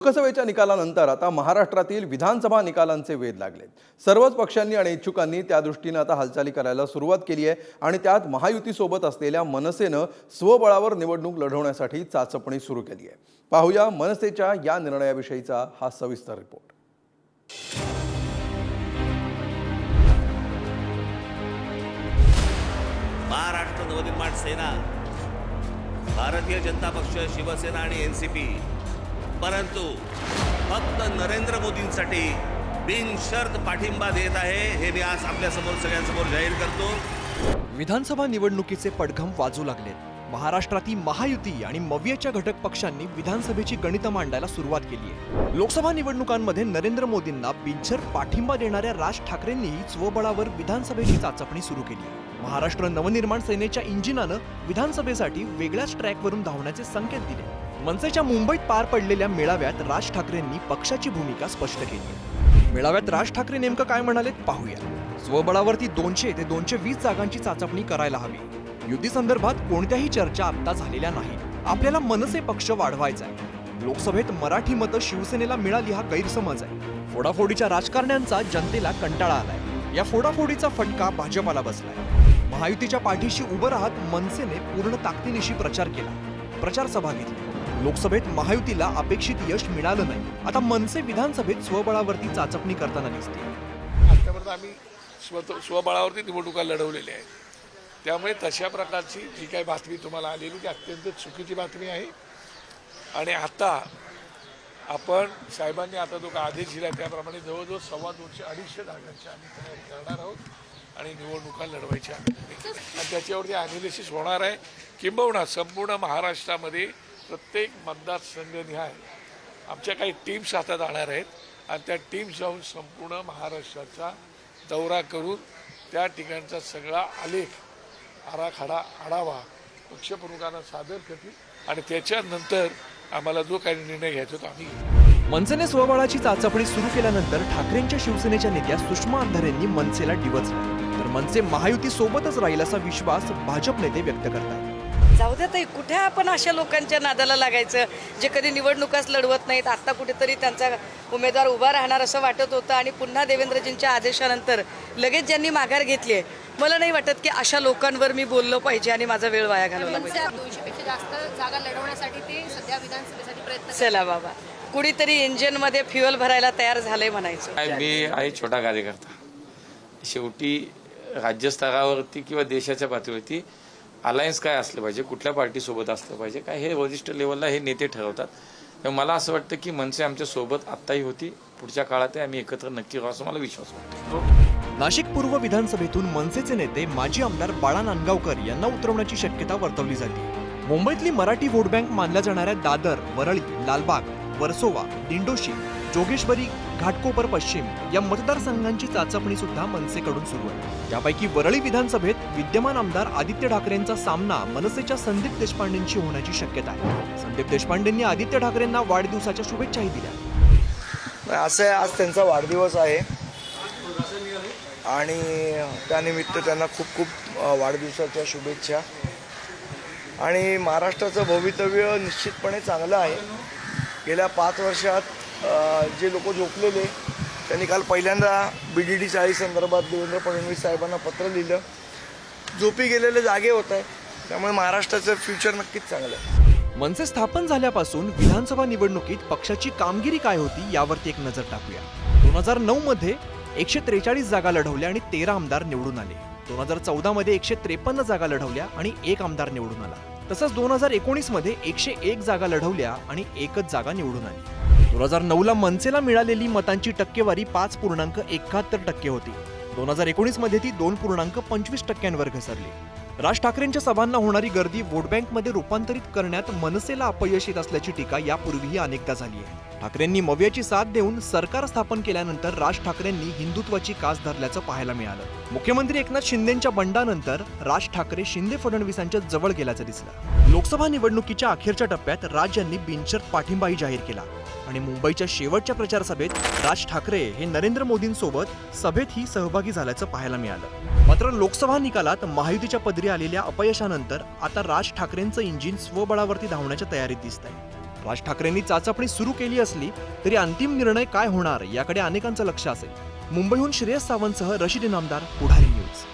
लोकसभेच्या निकालानंतर आता महाराष्ट्रातील विधानसभा निकालांचे वेध लागले। सर्वच पक्षांनी आणि इच्छुकांनी त्या दृष्टीने आता हालचाली करायला सुरुवात केली आहे आणि त्यात महायुतीसोबत असलेल्या मनसेने स्वबळावर निवडणूक लढवण्यासाठी चाचपणी सुरू केली आहे। पाहूया मनसेच्या या निर्णयाविषयीचा हा सविस्तर रिपोर्ट। महाराष्ट्र नवनिर्माण सेना, भारतीय जनता पक्ष, शिवसेना आणि एनसीपी, परंतु फक्त नरेंद्र मोदींसाठी बिनशर्त पाठिंबा देत आहे हे मी आज आपल्या समोर सगळ्यांसमोर जाहीर करतो। विधानसभा निवडणुकीचे पडघम वाजू लागले। महाराष्ट्रातील महायुती आणि मवियाच्या घटक पक्षांनी विधानसभेची गणित मांडायला सुरुवात केली आहे। लोकसभा निवडणुकांमध्ये नरेंद्र मोदींना बिनशर्त पाठिंबा देणाऱ्या राज ठाकरेंनीही स्वबळावर विधानसभेची चाचपणी सुरू केली आहे। महाराष्ट्र नवनिर्माण सेनेच्या इंजिनानं विधानसभेसाठी वेगळ्याच ट्रॅकवरून धावण्याचे संकेत दिले। मनसेच्या मुंबईत पार पडलेल्या मेळाव्यात राज ठाकरेंनी पक्षाची भूमिका स्पष्ट केली। मेळाव्यात राज ठाकरे नेमकं काय म्हणाले पाहूया। स्वबळावरती 200 ते 220 जागांची चाचपणी करायला हवी। युती संदर्भात कोणत्याही चर्चा आता झालेल्या नाही। आपल्याला मनसे पक्ष वाढवायचा आहे। लोकसभेत मराठी मतं शिवसेनेला मिळाली हा गैरसमज आहे। फोडाफोडीच्या राजकारण्यांचा जनतेला कंटाळा आलाय। या फोडाफोडीचा फटका भाजपाला बसलाय। महायुतीच्या पाठीशी उभं राहत मनसेने पूर्ण ताकदीनिशी प्रचार केला, प्रचार सभा घेतली। लोकसभेत महायुतीला अपेक्षित यश मिळालं नाही। आता मनसे विधानसभेत स्वबळावरती चाचपणी करताना दिसते। आतापर्यंत आम्ही स्वबळावरती निवडणुका लढवलेल्या आहेत, त्यामुळे तशा प्रकारची जी काही बातमी तुम्हाला आलेली ती अत्यंत चुकीची बातमी आहे। आणि आता आपण साहेबांनी आता जो आदेश दिला त्याप्रमाणे जवळजवळ 250-250 जागांच्या आम्ही तयारी करणार आहोत आणि निवडणुका लढवायच्या आणि त्याच्यावरती ॲनालिसिस होणार आहे। किंबहुना संपूर्ण महाराष्ट्रामध्ये प्रत्येक मतदारसंघनिहाय आमच्या काही टीम्स आता जाणार आहेत आणि त्या टीम्स जाऊन संपूर्ण महाराष्ट्राचा दौरा करून त्या ठिकाणचा सगळा आलेख, आराखडा, आढावा पक्षप्रमुखांना सादर करतील आणि त्याच्यानंतर आम्हाला जो काही निर्णय घ्यायचा तो आम्ही घेऊ। मनसेने स्वबळाची चाचपणी सुरू केल्यानंतर ठाकरेंच्या शिवसेनेच्या नेत्या सुषमा अंधारेंनी मनसेला डिवचलं, तर मनसे महायुती सोबतच राहील असा विश्वास भाजप नेते व्यक्त करतात। जाऊ द्या ताई, कुठे आपण अशा लोकांच्या नादाला लागायचं जे कधी निवडणुकाच लढवत नाहीत। आता कुठेतरी त्यांचा उमेदवार उभा राहणार असं वाटत होतं आणि पुन्हा देवेंद्रजींच्या आदेशानंतर लगेच ज्यांनी माघार घेतली आहे, मला नाही वाटत की अशा लोकांवर मी बोललो पाहिजे आणि माझा वेळ वाया घालवला पाहिजे। 200 पेक्षा जास्त जागा लढवण्यासाठी ते सध्या विधानसभेसाठी प्रयत्न चला बाबा, कुणीतरी इंजिनमध्ये फ्युएल भरायला तयार झालंय म्हणायचं। मी आहे छोटा कार्यकर्ता। शेवटी राज्यस्तरावरती किंवा देशाच्या पातळीवरती अलायन्स काय असलं पाहिजे, कुठल्या पार्टीसोबत असलं पाहिजे, काय हे वरिष्ठ लेवलला हे नेते ठरवतात। त्यामुळे मला असं वाटतं की मनसे आमच्या सोबत आत्ताही होती, पुढच्या काळातही आम्ही एकत्र नक्की राहू असं मला विश्वास वाटतो। नाशिक पूर्व विधानसभेतून मनसेचे नेते माजी आमदार बाळा नांदगावकर यांना उतरवण्याची शक्यता वर्तवली जाते। मुंबईतली मराठी वोट बँक मानल्या जाणाऱ्या दादर, वरळी, लालबाग, वर्सोवा, दिंडोशी, जोगेश्वरी, घाटकोपर पश्चिम या मतदारसंघांची चाचपणी सुद्धा मनसेकडून सुरू आहे। त्यापैकी वरळी विधानसभेत विद्यमान आमदार आदित्य ठाकरेंचा सामना मनसेच्या संदीप देशपांडेंशी होण्याची शक्यता आहे। संदीप देशपांडेंनी आदित्य ठाकरेंना वाढदिवसाच्या शुभेच्छाही दिल्या। असं आज त्यांचा वाढदिवस आहे आणि त्यानिमित्त त्यांना खूप खूप वाढदिवसाच्या शुभेच्छा। आणि महाराष्ट्राचं भवितव्य निश्चितपणे चांगलं आहे। गेल्या 5 वर्षात जे लोक झोपलेले त्यांनी काल पहिल्यांदा BDD 40 संदर्भात देवेंद्र फडणवीस साहेबांना पत्र लिहिलं। झोपी गेलेले जागे होत आहे, त्यामुळे महाराष्ट्राचं फ्युचर नक्कीच चांगलं आहे। मनसे स्थापन झाल्यापासून विधानसभा निवडणुकीत पक्षाची कामगिरी काय होती यावरती एक नजर टाकूया। 2009 मध्ये 143 जागा लढवल्या आणि 13 आमदार निवडून आले। 2014 मध्ये 153 जागा लढवल्या आणि 1 आमदार निवडून आला। तसंच 2019 मध्ये 101 जागा लढवल्या आणि 1च जागा निवडून आली। 2009 ला मनसेला मिळालेली मतांची टक्केवारी 5.71% होती। 2019 मध्ये ती 2.25%वर घसरली। राज ठाकरेंच्या सभांना होणारी गर्दी वोट बँकमध्ये रूपांतरित करण्यात मनसेला अपयश येत असल्याची टीका यापूर्वीही अनेकदा झाली आहे। ठाकरेंनी मवियाची साथ देऊन सरकार स्थापन केल्यानंतर राज ठाकरेंनी हिंदुत्वाची कास धरल्याचं पाहायला मिळालं। मुख्यमंत्री एकनाथ शिंदेंच्या बंडानंतर राज ठाकरे शिंदे फडणवीसांच्या जवळ गेल्याचं दिसलं। लोकसभा निवडणुकीच्या अखेरच्या टप्प्यात राज यांनी बिनशर्त पाठिंबाही जाहीर केला आणि मुंबईच्या शेवटच्या प्रचार सभेत राज ठाकरे हे नरेंद्र मोदींसोबत सभेतही सहभागी झाल्याचं पाहायला मिळालं। मात्र लोकसभा निकालात महायुतीच्या पदरी आलेल्या अपयशानंतर आता राज ठाकरेंचं इंजिन स्वबळावरती धावण्याच्या तयारीत दिसतंय। राज ठाकरेंनी चाचपणी सुरू केली असली तरी अंतिम निर्णय काय होणार याकडे अनेकांचं लक्ष असेल. मुंबईहून श्रेयस सावंतसह रशीद इनामदार, पुढारी न्यूज.